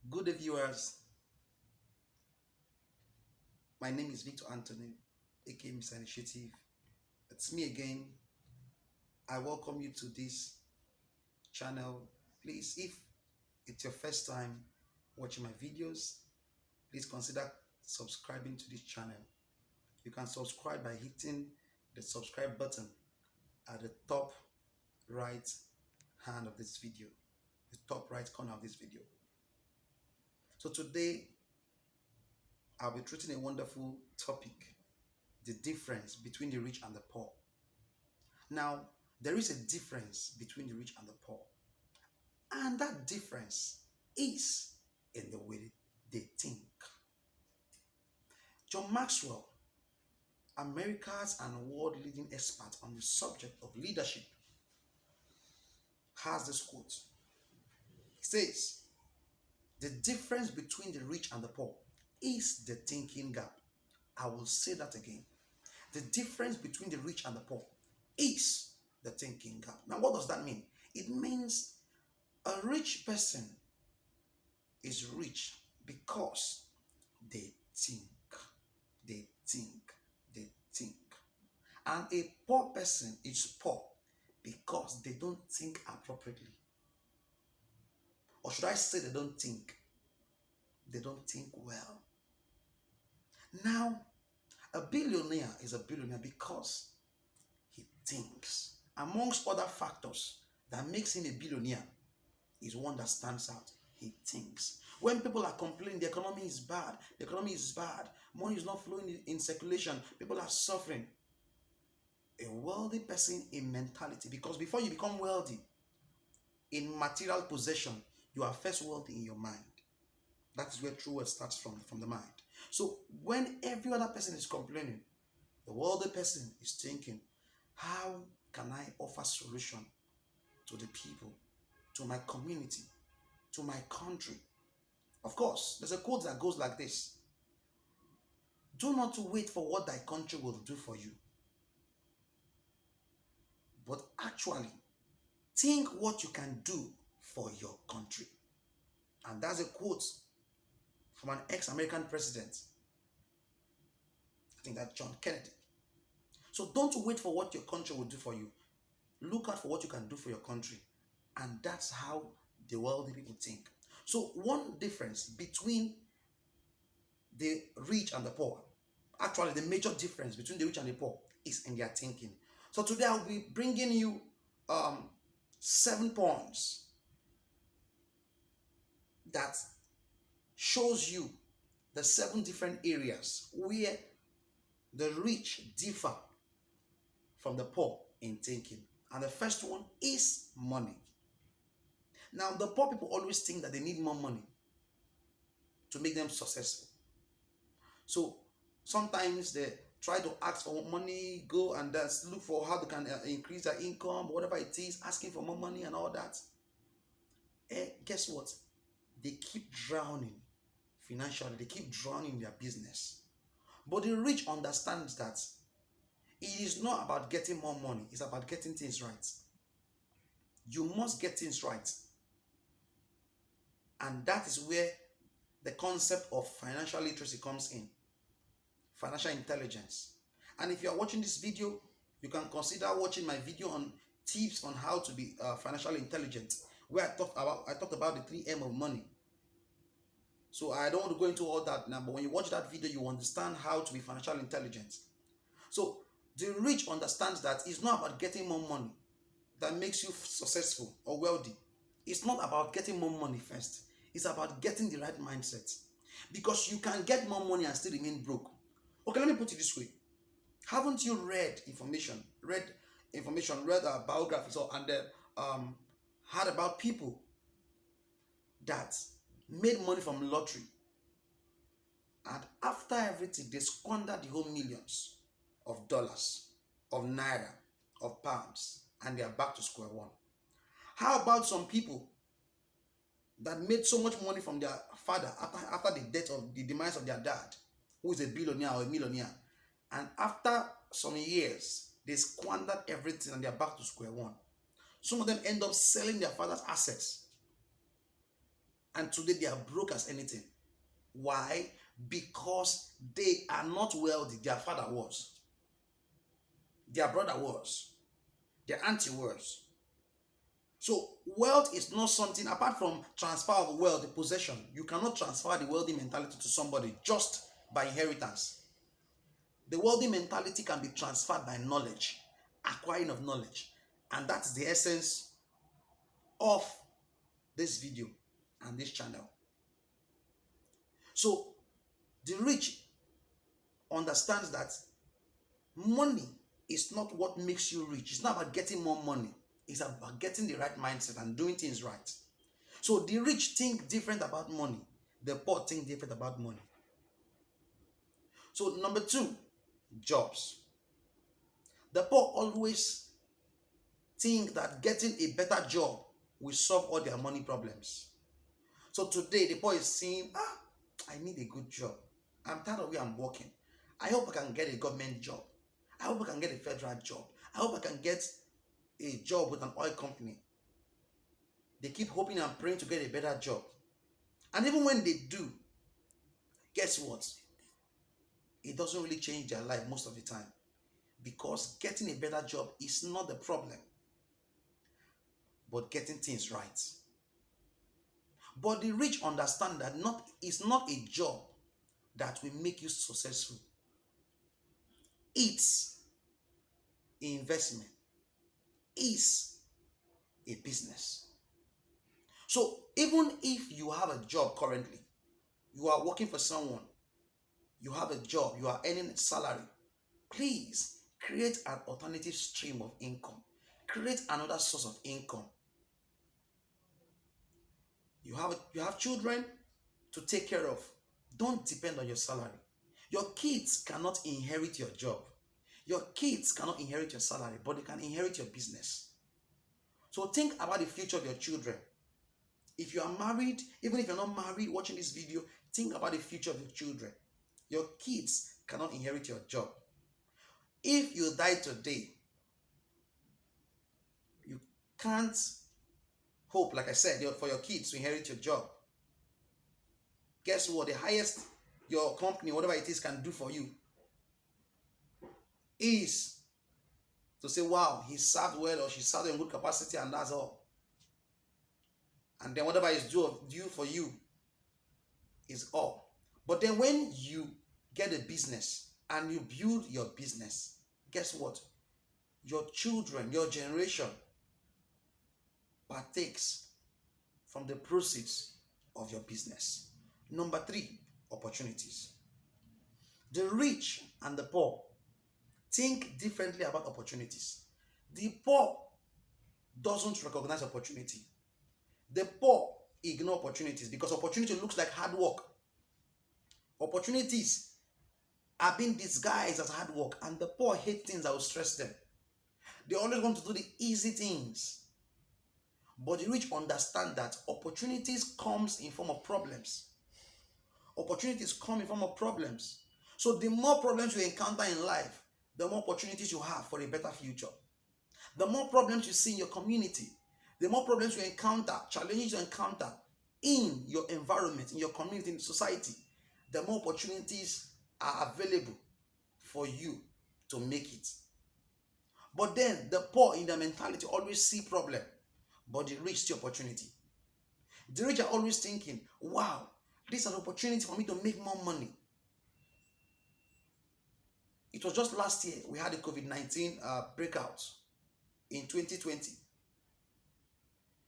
Good day, viewers. My name is Victor Anthony, aka Mr. Initiative. It's me again. I welcome you to this channel. Please, if it's your first time watching my videos, please consider subscribing to this channel. You can subscribe by hitting the subscribe button at the top right hand of this video, the top right corner of this video. So today, I'll be treating a wonderful topic, the difference between the rich and the poor. Now, there is a difference between the rich and the poor, and that difference is in the way they think. John Maxwell, America's and world leading expert on the subject of leadership, has this quote. He says, "The difference between the rich and the poor is the thinking gap." I will say that again. The difference between the rich and the poor is the thinking gap. Now, what does that mean? It means a rich person is rich because they think. They think. They think. And a poor person is poor because they don't think appropriately. Or should I say they don't think? They don't think well. Now, a billionaire is a billionaire because he thinks. Amongst other factors that makes him a billionaire is one that stands out. He thinks. When people are complaining the economy is bad, money is not flowing in circulation, people are suffering. A wealthy person in mentality, because before you become wealthy in material possession, you are first wealthy in your mind. That is where true wealth starts from the mind. So when every other person is complaining, the wealthy person is thinking, how can I offer solution to the people, to my community, to my country? Of course, there's a quote that goes like this: "Do not wait for what thy country will do for you, but actually think what you can do for your country." And that's a quote from an ex-American president. I think that's John Kennedy. So don't wait for what your country will do for you. Look out for what you can do for your country. And that's how the wealthy people think. So one difference between the rich and the poor, actually the major difference between the rich and the poor, is in their thinking. So today I'll be bringing you 7 points that shows you the 7 different areas where the rich differ from the poor in thinking. And the first one is money. Now, the poor people always think that they need more money to make them successful. So sometimes they try to ask for money, go and look for how they can increase their income, whatever it is, asking for more money and all that. Guess what? They keep drowning financially. They keep drowning in their business. But the rich understands that it is not about getting more money. It's about getting things right. You must get things right. And that is where the concept of financial literacy comes in. Financial intelligence. And if you are watching this video, you can consider watching my video on tips on how to be financially intelligent, where I talked about the 3M of money. So I don't want to go into all that now, but when you watch that video, you understand how to be financially intelligent. So the rich understands that it's not about getting more money that makes you successful or wealthy. It's not about getting more money first. It's about getting the right mindset. Because you can get more money and still remain broke. Okay, let me put it this way. Haven't you read biographies and heard about people that made money from lottery, and after everything they squandered the whole millions of dollars, of naira, of pounds, and they are back to square one? How about some people that made so much money from their father after the demise of their dad, who is a billionaire or a millionaire, and after some years they squandered everything and they are back to square one? Some of them end up selling their father's assets And today they are broke as anything. Why? Because they are not wealthy. Their father was, their brother was, their auntie was. So wealth is not something apart from transfer of wealth, the possession. You cannot transfer the wealthy mentality to somebody just by inheritance. The wealthy mentality can be transferred by knowledge, acquiring of knowledge. And that's the essence of this video and this channel. So the rich understands that money is not what makes you rich. It's not about getting more money. It's about getting the right mindset and doing things right. So the rich think different about money. The poor think different about money. So number two, jobs. The poor always think that getting a better job will solve all their money problems. So today the poor is saying, I need a good job. I'm tired of where I'm working. I hope I can get a government job. I hope I can get a federal job. I hope I can get a job with an oil company. They keep hoping and praying to get a better job. And even when they do, guess what? It doesn't really change their life most of the time. Because getting a better job is not the problem, but getting things right. But the rich understand that it's not a job that will make you successful. It's an investment. It's a business. So even if you have a job currently, you are working for someone, you have a job, you are earning a salary, please create an alternative stream of income. Create another source of income. You have children to take care of. Don't depend on your salary. Your kids cannot inherit your job. Your kids cannot inherit your salary, but they can inherit your business. So think about the future of your children. If you are married, even if you're not married watching this video, think about the future of your children. Your kids cannot inherit your job. If you die today, you can't hope, like I said, for your kids to inherit your job. Guess what? The highest your company, whatever it is, can do for you is to say, wow, he served well or she served in good capacity, and that's all. And then whatever is due for you is all. But then when you get a business and you build your business, guess what? Your children, your generation partakes from the proceeds of your business. Number three, opportunities. The rich and the poor think differently about opportunities. The poor doesn't recognize opportunity. The poor ignore opportunities because opportunity looks like hard work. Opportunities are being disguised as hard work, and the poor hate things that will stress them. They always want to do the easy things. But the rich understand that opportunities comes in form of problems. Opportunities come in form of problems. So the more problems you encounter in life, the more opportunities you have for a better future. The more problems you see in your community, the more problems you encounter, challenges you encounter in your environment, in your community, in society, the more opportunities are available for you to make it. But then the poor in their mentality always see problem, but the rich see opportunity. The rich are always thinking, wow, this is an opportunity for me to make more money. It was just last year we had a COVID-19 breakout in 2020.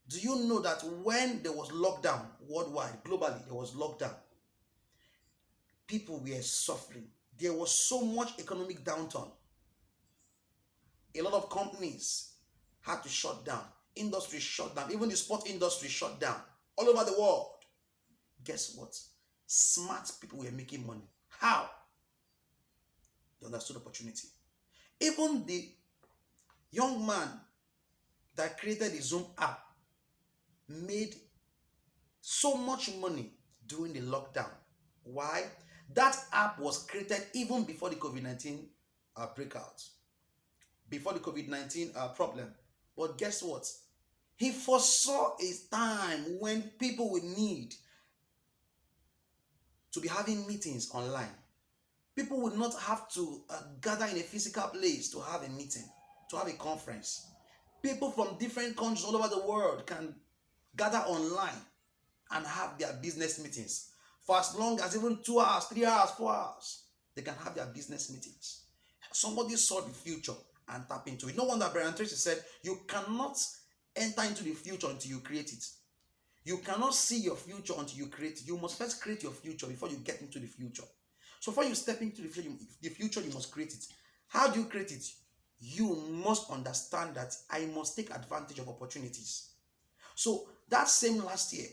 Do you know that when there was lockdown worldwide, globally, there was lockdown, people were suffering. There was so much economic downturn. A lot of companies had to shut down. Industry shut down. Even the sport industry shut down. All over the world. Guess what? Smart people were making money. How? They understood opportunity. Even the young man that created the Zoom app made so much money during the lockdown. Why? That app was created even before the COVID-19 breakout, before the COVID-19 problem. But guess what? He foresaw a time when people would need to be having meetings online. People would not have to gather in a physical place to have a meeting, to have a conference. People from different countries all over the world can gather online and have their business meetings for as long as even 2 hours, 3 hours, 4 hours. They can have their business meetings. Somebody saw the future and tap into it. No wonder Brian Tracy said, you cannot enter into the future until you create it. You cannot see your future until you create it. You must first create your future before you get into the future. So before you step into the future, you must create it. How do you create it? You must understand that I must take advantage of opportunities. So that same last year,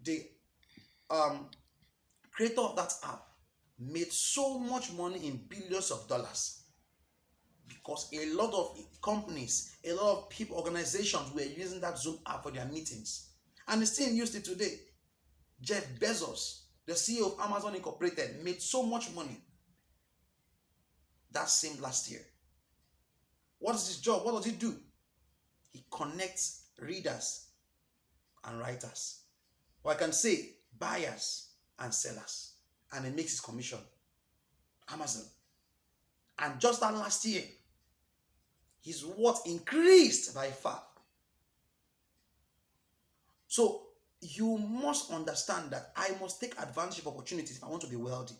the creator of that app made so much money in billions of dollars because a lot of companies, a lot of people, organizations were using that Zoom app for their meetings, and they still used it today. Jeff Bezos, the CEO of Amazon Incorporated, made so much money that same last year. What is his job? What does he do? He connects readers and writers, or I can say buyers and sellers, and he makes his commission. Amazon. And just that last year, his worth increased by far. So you must understand that I must take advantage of opportunities if I want to be wealthy.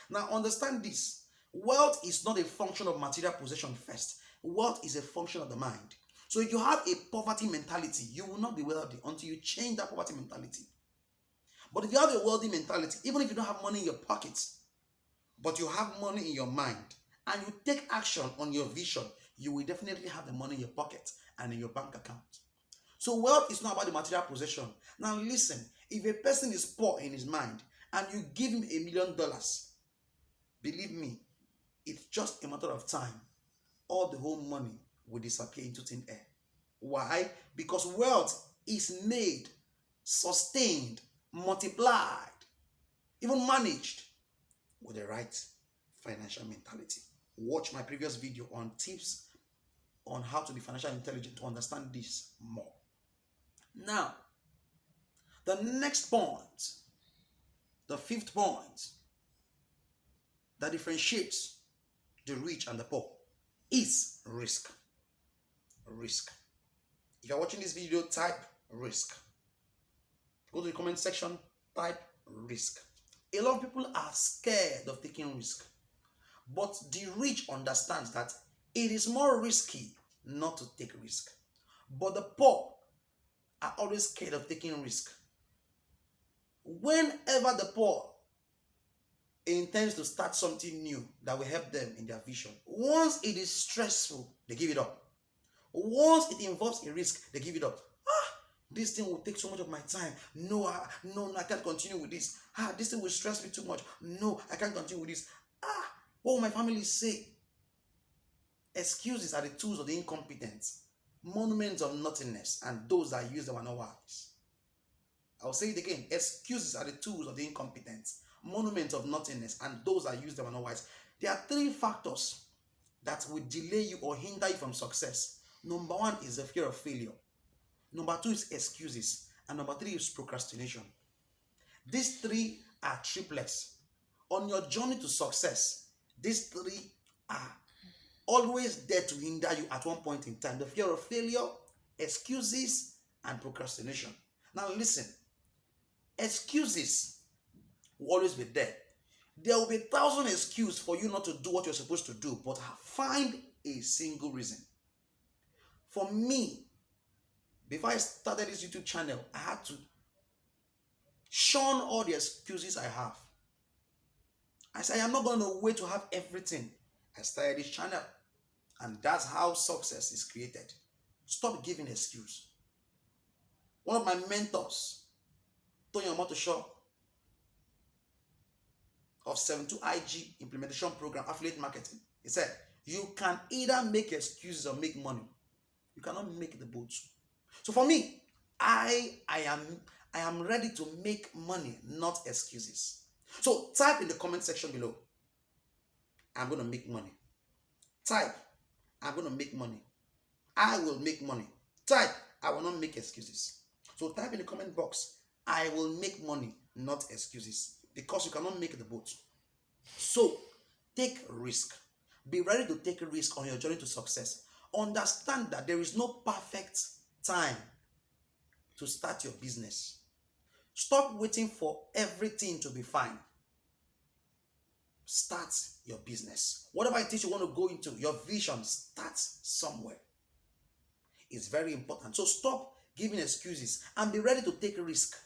Now understand this. Wealth is not a function of material possession first. Wealth is a function of the mind. So if you have a poverty mentality, you will not be wealthy until you change that poverty mentality. But if you have a wealthy mentality, even if you don't have money in your pockets, but you have money in your mind, and you take action on your vision, you will definitely have the money in your pocket and in your bank account. So wealth is not about the material possession. Now listen, if a person is poor in his mind and you give him $1 million, believe me, it's just a matter of time. All the whole money will disappear into thin air. Why? Because wealth is made, sustained, multiplied, even managed with the right financial mentality. Watch my previous video on tips on how to be financially intelligent to understand this more. Now, the next point, the fifth point that differentiates the rich and the poor is risk. Risk. If you're watching this video, type risk. Go to the comment section, type risk. A lot of people are scared of taking risk, but the rich understands that it is more risky not to take risk. But the poor are always scared of taking risk. Whenever the poor intends to start something new that will help them in their vision, once it is stressful, they give it up. Once it involves a risk, they give it up. This thing will take so much of my time. No, I can't continue with this. This thing will stress me too much. No, I can't continue with this. What will my family say? Excuses are the tools of the incompetent, monuments of nothingness, and those that use them are not wise. I'll say it again. Excuses are the tools of the incompetent, monuments of nothingness, and those that use them are not wise. There are 3 factors that will delay you or hinder you from success. Number 1 is the fear of failure. Number 2 is excuses. And number 3 is procrastination. These 3 are triplets. On your journey to success, these 3 are always there to hinder you at one point in time. The fear of failure, excuses, and procrastination. Now listen, excuses will always be there. There will be 1,000 excuses for you not to do what you're supposed to do, but find a single reason. For me, before I started this YouTube channel, I had to shun all the excuses I have. I said, I am not going to wait to have everything. I started this channel, and that's how success is created. Stop giving excuse. One of my mentors, Tony Omotosho, of 72 IG implementation program, affiliate marketing, he said, you can either make excuses or make money. You cannot make the both. So for me, I am ready to make money, not excuses. So type in the comment section below, I'm going to make money. Type, I'm going to make money. I will make money. Type, I will not make excuses. So type in the comment box, I will make money, not excuses. because you cannot make the boat. So take risk. Be ready to take a risk on your journey to success. Understand that there is no perfect time to start your business. Stop waiting for everything to be fine. Start your business. Whatever it is you want to go into, your vision starts somewhere. It's very important. So stop giving excuses and be ready to take a risk.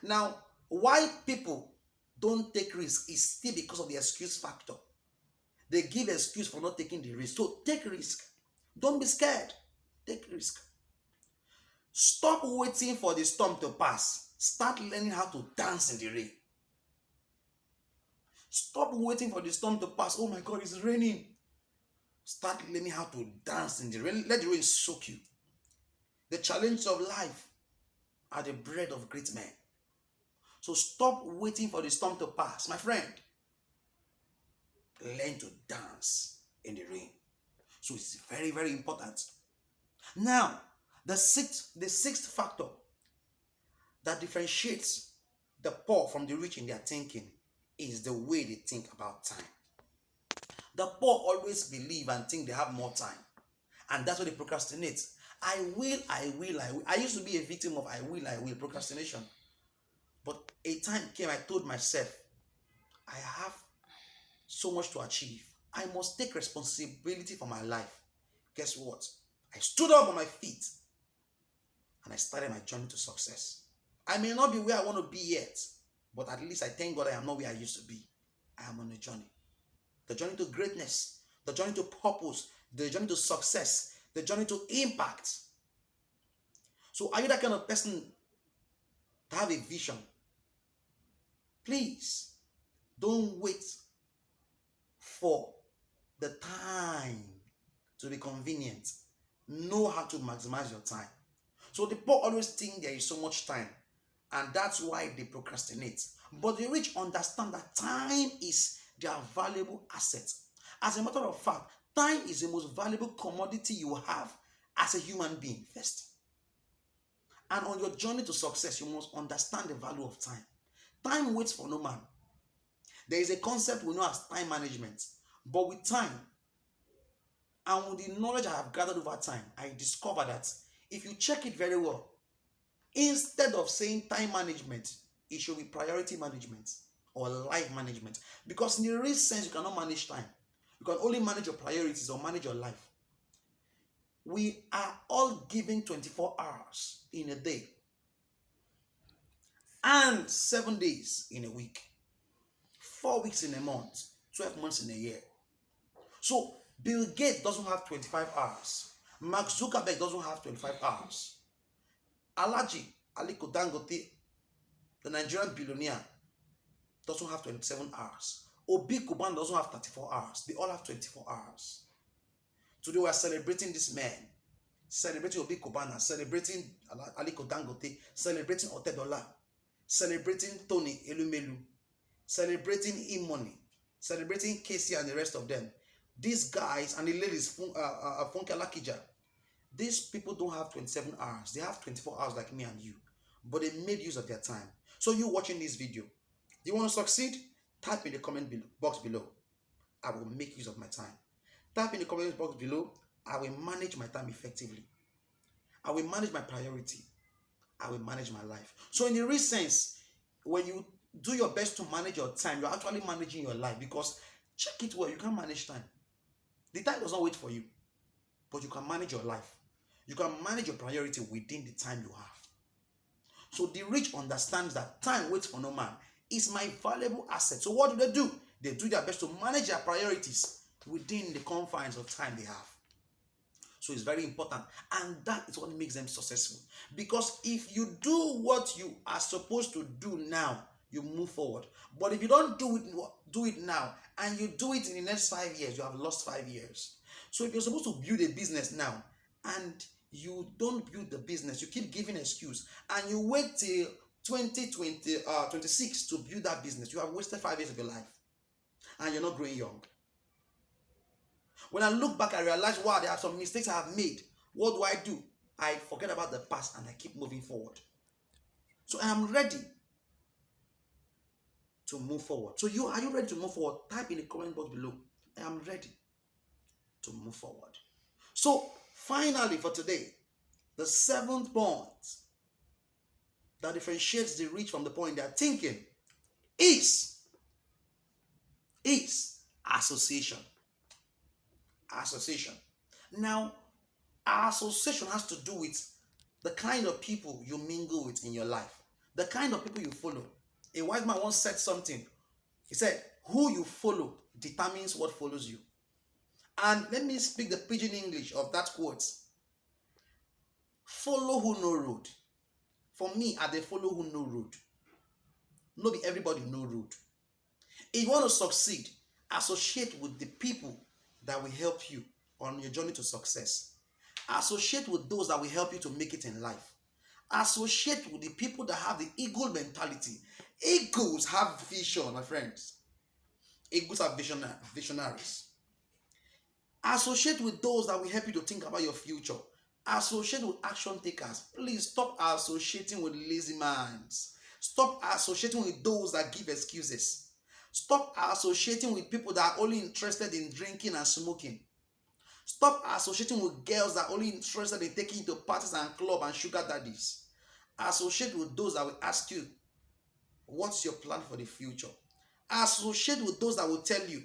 Now, why people don't take risk is still because of the excuse factor. They give excuse for not taking the risk. So take risk. Don't be scared. Take risk. Stop waiting for the storm to pass. Start learning how to dance in the rain. Stop waiting for the storm to pass. Oh my God, it's raining. Start learning how to dance in the rain. Let the rain soak you. The challenges of life are the bread of great men. So stop waiting for the storm to pass. My friend, learn to dance in the rain. So it's very, very important. Now, the sixth factor that differentiates the poor from the rich in their thinking is the way they think about time. The poor always believe and think they have more time. And that's why they procrastinate. I will. I used to be a victim of I will procrastination. But a time came, I told myself, I have so much to achieve. I must take responsibility for my life. Guess what? I stood up on my feet and I started my journey to success. I may not be where I want to be yet, but at least I thank God I am not where I used to be. I am on a journey. The journey to greatness, the journey to purpose, the journey to success, the journey to impact. So are you that kind of person to have a vision? Please don't wait for the time to be convenient. Know how to maximize your time. So the poor always think there is so much time, and that's why they procrastinate. But the rich understand that time is their valuable asset. As a matter of fact, time is the most valuable commodity you have as a human being first. And on your journey to success, you must understand the value of time. Time waits for no man. There is a concept we know as time management. But with time, and with the knowledge I have gathered over time, I discovered that if you check it very well, instead of saying time management, it should be priority management or life management. Because in the real sense, you cannot manage time. You can only manage your priorities or manage your life. We are all given 24 hours in a day and 7 days in a week, 4 weeks in a month, 12 months in a year. So Bill Gates doesn't have 25 hours. Mark Zuckerberg doesn't have 25 hours. Alhaji Aliko Dangote, the Nigerian billionaire, doesn't have 27 hours. Obi Kuban doesn't have 34 hours. They all have 24 hours. Today we are celebrating this man, celebrating Obi Kubana, celebrating Aliko Dangote, celebrating Otedola, celebrating Tony Elumelu, celebrating Imoni, celebrating Casey and the rest of them. These guys and the ladies, Funke Lakija, these people don't have 27 hours. They have 24 hours like me and you. But they made use of their time. So you watching this video, do you want to succeed? Type in the comment box below. I will make use of my time. Type in the comment box below. I will manage my time effectively. I will manage my priority. I will manage my life. So in the real sense, when you do your best to manage your time, you're actually managing your life, because check it well, you can't manage time. The time does not wait for you, but you can manage your life. You can manage your priority within the time you have. So the rich understands that time waits for no man. It's my valuable asset. So what do? They do their best to manage their priorities within the confines of time they have. So it's very important. And that is what makes them successful. Because if you do what you are supposed to do now, you move forward. But if you don't do it now, and you do it in the next 5 years, you have lost 5 years. So if you're supposed to build a business now, and you don't build the business, you keep giving excuse, and you wait till 2026 to build that business, you have wasted 5 years of your life, and you're not growing young. When I look back, I realize, wow, there are some mistakes I have made. What do? I forget about the past and I keep moving forward. So I am ready to move forward. So are you ready to move forward? Type in the comment box below. I am ready to move forward. So finally for today, the seventh point that differentiates the rich from the poor in their thinking is association. Association. Now, association has to do with the kind of people you mingle with in your life, the kind of people you follow. A wise man once said something. He said, who you follow determines what follows you. And let me speak the pidgin English of that quote. Follow who know road. For me, I dey follow who know road. No be everybody know road. If you want to succeed, associate with the people that will help you on your journey to success. Associate with those that will help you to make it in life. Associate with the people that have the eagle mentality. Eagles have vision, my friends. Eagles are visionaries. Associate with those that will help you to think about your future. Associate with action takers. Please stop associating with lazy minds. Stop associating with those that give excuses. Stop associating with people that are only interested in drinking and smoking. Stop associating with girls that are only interested in taking you to parties and clubs and sugar daddies. Associate with those that will ask you, what's your plan for the future? Associate with those that will tell you,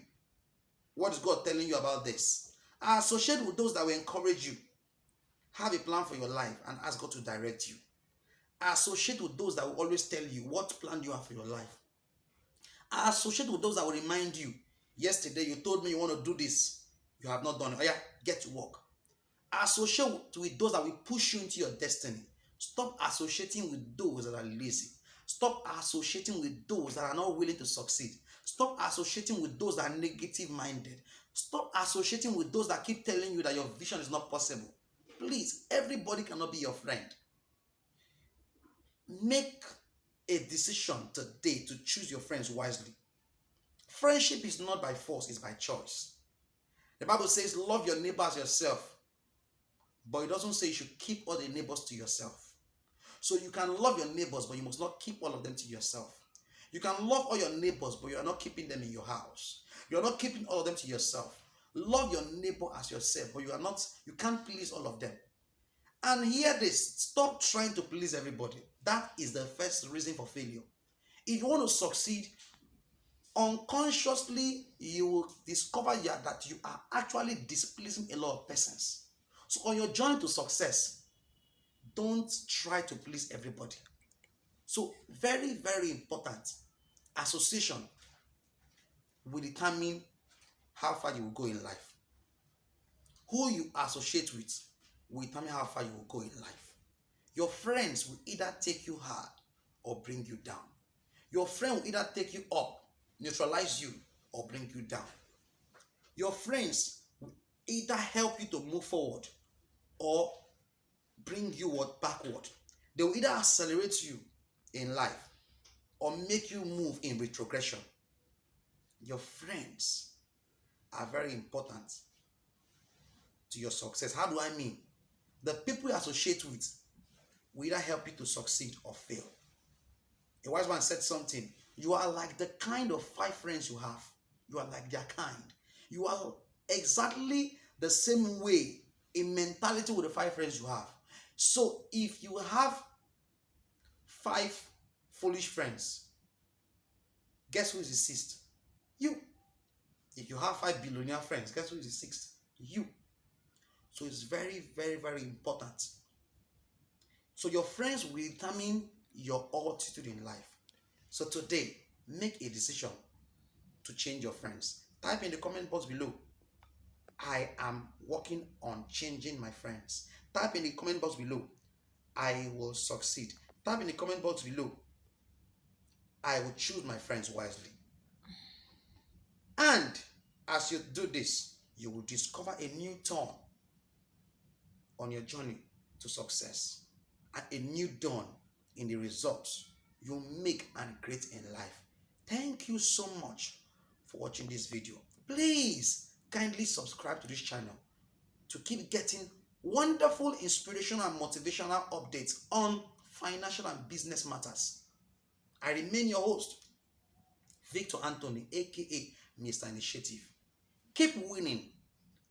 what is God telling you about this? Associate with those that will encourage you. Have a plan for your life and ask God to direct you. Associate with those that will always tell you what plan you have for your life. Associate with those that will remind you, yesterday you told me you want to do this. You have not done it. Oh yeah, get to work. Associate with those that will push you into your destiny. Stop associating with those that are lazy. Stop associating with those that are not willing to succeed. Stop associating with those that are negative minded. Stop associating with those that keep telling you that your vision is not possible. Please, everybody cannot be your friend. Make a decision today to choose your friends wisely. Friendship is not by force, it's by choice. The Bible says, love your neighbor as yourself. But it doesn't say you should keep all the neighbors to yourself. So you can love your neighbors, but you must not keep all of them to yourself. You can love all your neighbors, but you are not keeping them in your house. You are not keeping all of them to yourself. Love your neighbor as yourself, but you can't please all of them. And hear this, stop trying to please everybody. That is the first reason for failure. If you want to succeed, unconsciously you will discover that you are actually displeasing a lot of persons. So on your journey to success, don't try to please everybody. So very, very important. Association will determine how far you will go in life. Who you associate with will determine how far you will go in life. Your friends will either take you hard or bring you down. Your friend will either take you up, neutralize you, or bring you down. Your friends will either help you to move forward or bring you backward. They will either accelerate you in life or make you move in retrogression. Your friends are very important to your success. How do I mean? The people you associate with will either help you to succeed or fail. A wise man said something. You are like the kind of 5 friends you have. You are like their kind. You are exactly the same way in mentality with the 5 friends you have. So if you have 5 foolish friends, guess who is the 6th? You. If you have 5 billionaire friends, guess who is the 6th? You. So it's very, very, very important. So your friends will determine your altitude in life. So today, make a decision to change your friends. Type in the comment box below, I am working on changing my friends. Type in the comment box below, I will succeed. Type in the comment box below, I will choose my friends wisely. And as you do this, you will discover a new turn on your journey to success, and a new dawn in the results you make and create in life. Thank you so much for watching this video. Please kindly subscribe to this channel to keep getting wonderful, inspirational, and motivational updates on financial and business matters. I remain your host, Victor Anthony, aka Mr. Initiative. Keep winning.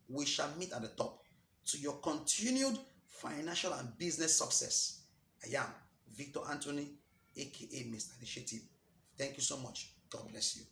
We shall meet at the top. To your continued financial and business success, I am Victor Anthony, aka Mr. Initiative. Thank you so much. God bless you.